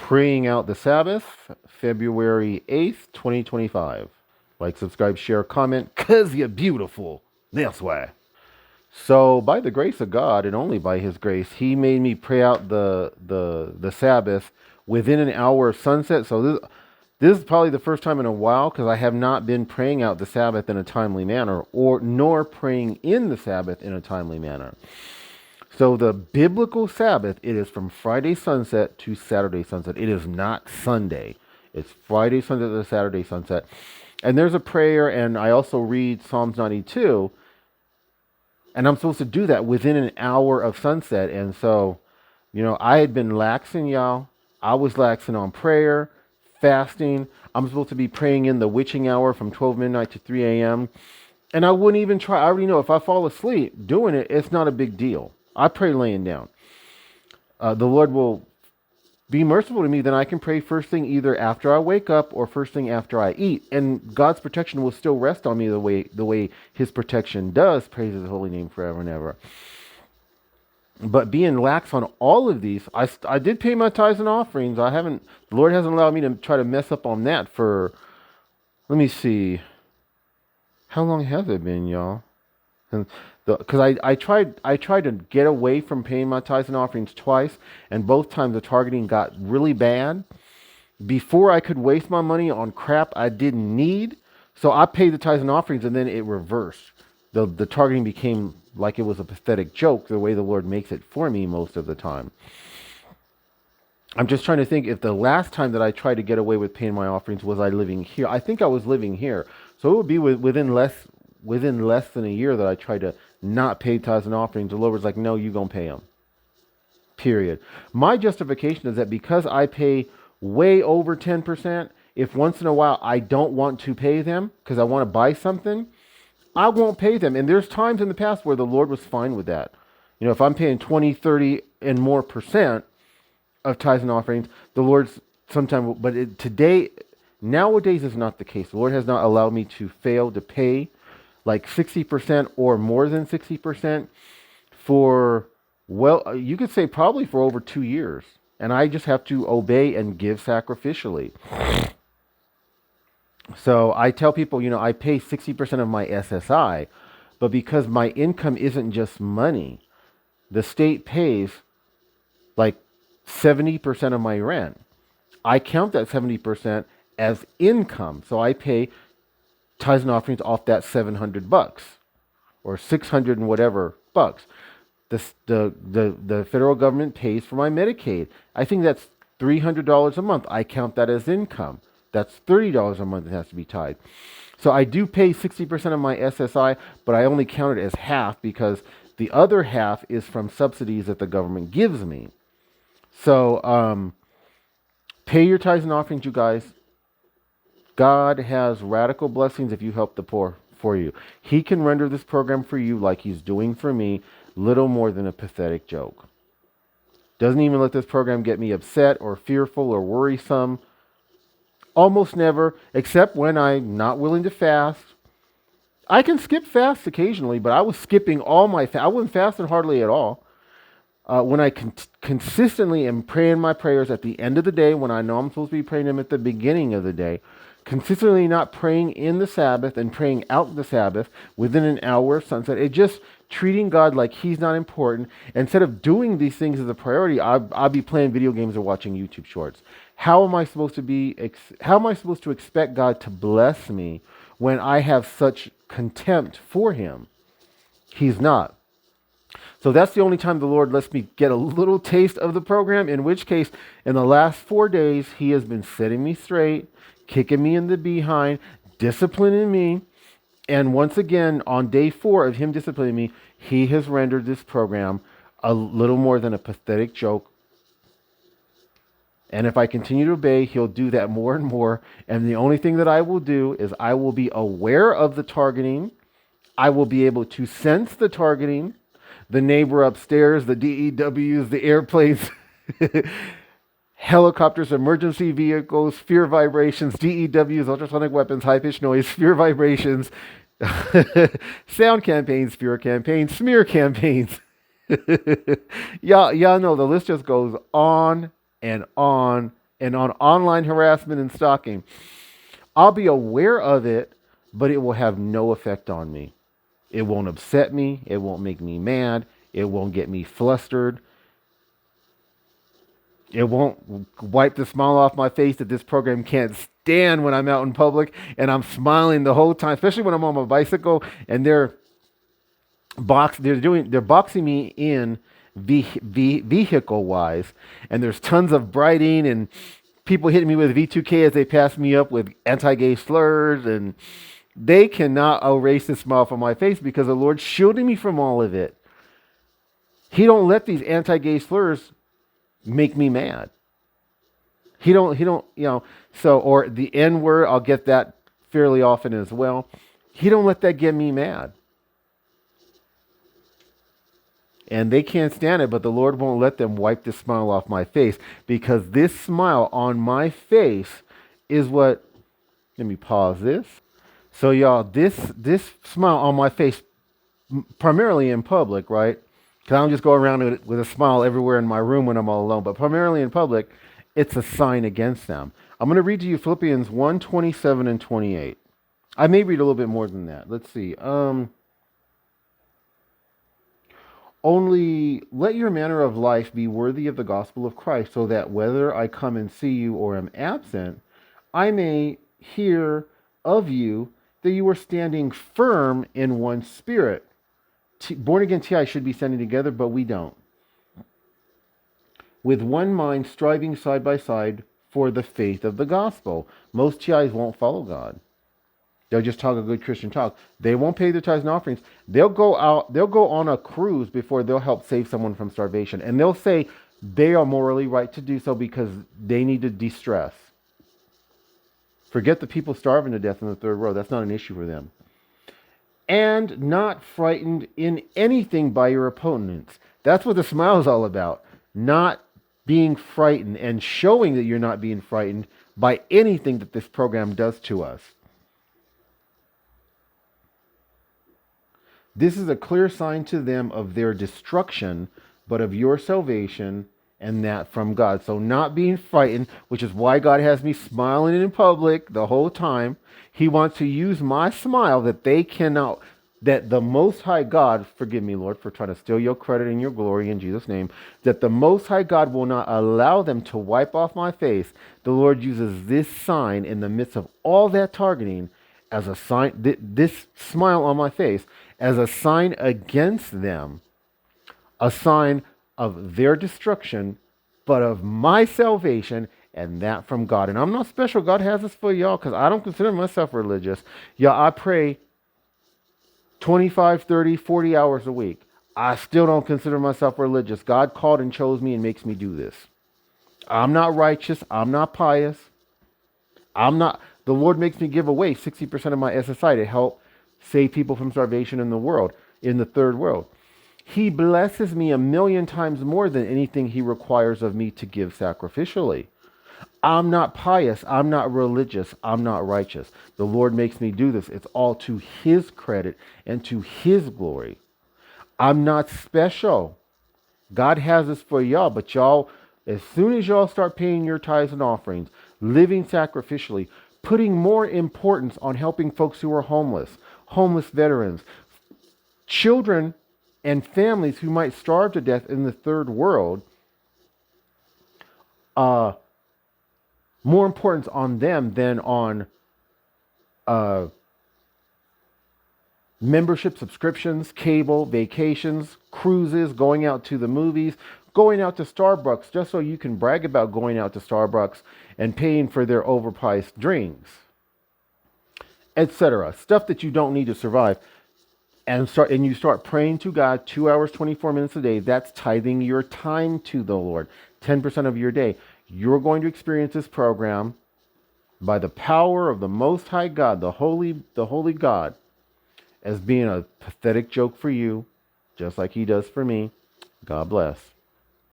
Praying Out the Sabbath, February 8th, 2025. Like, subscribe, share, comment, cause you're beautiful. That's why. So, by the grace of God, and only by His grace, He made me pray out the Sabbath within an hour of sunset. So this is probably the first time in a while because I have not been praying out the Sabbath in a timely manner, or nor praying in the Sabbath in a timely manner. So the biblical Sabbath, it is from Friday sunset to Saturday sunset. It is not Sunday. It's Friday sunset to Saturday sunset. And there's a prayer, and I also read Psalms 92, and I'm supposed to do that within an hour of sunset. And so, I had been laxing, y'all. I was laxing on prayer, fasting. I'm supposed to be praying in the witching hour from 12 midnight to 3 a.m. And I wouldn't even try. I already know if I fall asleep doing it, it's not a big deal. I pray laying down. The Lord will be merciful to me. Then I can pray first thing either after I wake up or first thing after I eat. And God's protection will still rest on me the way His protection does. Praise His holy name forever and ever. But being lax on all of these, I did pay my tithes and offerings. The Lord hasn't allowed me to try to mess up on that for, let me see. How long has it been, y'all? Because I tried to get away from paying my tithes and offerings twice, and both times the targeting got really bad. Before I could waste my money on crap I didn't need, so I paid the tithes and offerings, and then it reversed. The targeting became like it was a pathetic joke, the way the Lord makes it for me most of the time. I'm just trying to think if the last time that I tried to get away with paying my offerings was I living here. I think I was living here, so it would be within less than a year that I tried to not pay tithes and offerings. The Lord was like, no, you're going to pay them. Period. My justification is that because I pay way over 10%, if once in a while I don't want to pay them because I want to buy something, I won't pay them. And there's times in the past where the Lord was fine with that. If I'm paying 20, 30 and more percent of tithes and offerings, the Lord's sometimes, but nowadays is not the case. The Lord has not allowed me to fail to pay like 60% or more than 60% for, well, you could say probably for over 2 years. And I just have to obey and give sacrificially. So I tell people, I pay 60% of my SSI, but because my income isn't just money, the state pays like 70% of my rent. I count that 70% as income. So I pay tithes and offerings off that $700 or 600 and whatever bucks. The federal government pays for my Medicaid. I think that's $300 a month. I count that as income. That's $30 a month that has to be tithed. So I do pay 60% of my SSI, but I only count it as half because the other half is from subsidies that the government gives me. So pay your tithes and offerings, you guys. God has radical blessings if you help the poor for you. He can render this program for you like He's doing for me, little more than a pathetic joke. Doesn't even let this program get me upset or fearful or worrisome. Almost never, except when I'm not willing to fast. I can skip fast occasionally, but I was skipping all my fast. I wasn't fasting hardly at all. When I consistently am praying my prayers at the end of the day, when I know I'm supposed to be praying them at the beginning of the day, consistently not praying in the Sabbath and praying out the Sabbath within an hour of sunset. It just treating God like He's not important. Instead of doing these things as a priority, I'll be playing video games or watching YouTube shorts. How am I supposed to expect God to bless me when I have such contempt for Him? He's not. So that's the only time the Lord lets me get a little taste of the program, in which case, in the last 4 days, He has been setting me straight, kicking me in the behind, disciplining me. And once again, on day 4 of Him disciplining me, He has rendered this program a little more than a pathetic joke. And if I continue to obey, He'll do that more and more. And the only thing that I will do is I will be aware of the targeting. I will be able to sense the targeting. The neighbor upstairs, the DEWs, the airplanes, helicopters, emergency vehicles, fear vibrations, DEWs, ultrasonic weapons, high-pitched noise, fear vibrations, sound campaigns, fear campaigns, smear campaigns. Y'all know the list just goes on and on and on online harassment and stalking. I'll be aware of it, but it will have no effect on me. It won't upset me. It won't make me mad. It won't get me flustered. It won't wipe the smile off my face that this program can't stand when I'm out in public and I'm smiling the whole time, especially when I'm on my bicycle and they're boxing me in vehicle wise, and there's tons of brighting and people hitting me with V2K as they pass me up with anti-gay slurs, and they cannot erase the smile from my face because the Lord's shielding me from all of it. He don't let these anti-gay slurs make me mad. He don't, so, or the N word, I'll get that fairly often as well. He don't let that get me mad. And they can't stand it, but the Lord won't let them wipe the smile off my face, because this smile on my face is what, let me pause this. So y'all, this smile on my face, primarily in public, right? Because I don't just go around with a smile everywhere in my room when I'm all alone, but primarily in public, it's a sign against them. I'm going to read to you Philippians 1:27 and 28. I may read a little bit more than that. Let's see. Only let your manner of life be worthy of the gospel of Christ, so that whether I come and see you or am absent, I may hear of you that you are standing firm in one spirit. Born again TI should be standing together, but we don't. With one mind, striving side by side for the faith of the gospel. Most TIs won't follow God. They'll just talk a good Christian talk. They won't pay their tithes and offerings. They'll go on a cruise before they'll help save someone from starvation. And they'll say they are morally right to do so because they need to de-stress. Forget the people starving to death in the third world. That's not an issue for them. And not frightened in anything by your opponents. That's what the smile is all about. Not being frightened and showing that you're not being frightened by anything that this program does to us. This is a clear sign to them of their destruction, but of your salvation, and that from God. So not being frightened, which is why God has me smiling in public the whole time. He wants to use my smile that the Most High God, forgive me, Lord, for trying to steal your credit and your glory in Jesus' name, that the Most High God will not allow them to wipe off my face. The Lord uses this sign in the midst of all that targeting as a sign, this smile on my face, as a sign against them, a sign of their destruction, but of my salvation, and that from God. And I'm not special. God has this for y'all, because I don't consider myself religious. Y'all, I pray 25, 30, 40 hours a week. I still don't consider myself religious. God called and chose me and makes me do this. I'm not righteous. I'm not pious. The Lord makes me give away 60% of my SSI to help save people from starvation in the third world. He blesses me 1,000,000 times more than anything he requires of me to give sacrificially. I'm not pious. I'm not religious. I'm not righteous. The Lord makes me do this. It's all to his credit and to his glory. I'm not special. God has this for y'all, but y'all, as soon as y'all start paying your tithes and offerings, living sacrificially, putting more importance on helping folks who are homeless veterans, children, and families who might starve to death in the third world, more importance on them than on membership subscriptions, cable, vacations, cruises, going out to the movies, going out to Starbucks, just so you can brag about going out to Starbucks and paying for their overpriced drinks, etc. Stuff that you don't need to survive. And you start praying to God 2 hours, 24 minutes a day. That's tithing your time to the Lord, 10% of your day. You're going to experience this program by the power of the Most High God, the Holy God, as being a pathetic joke for you, just like he does for me. God bless.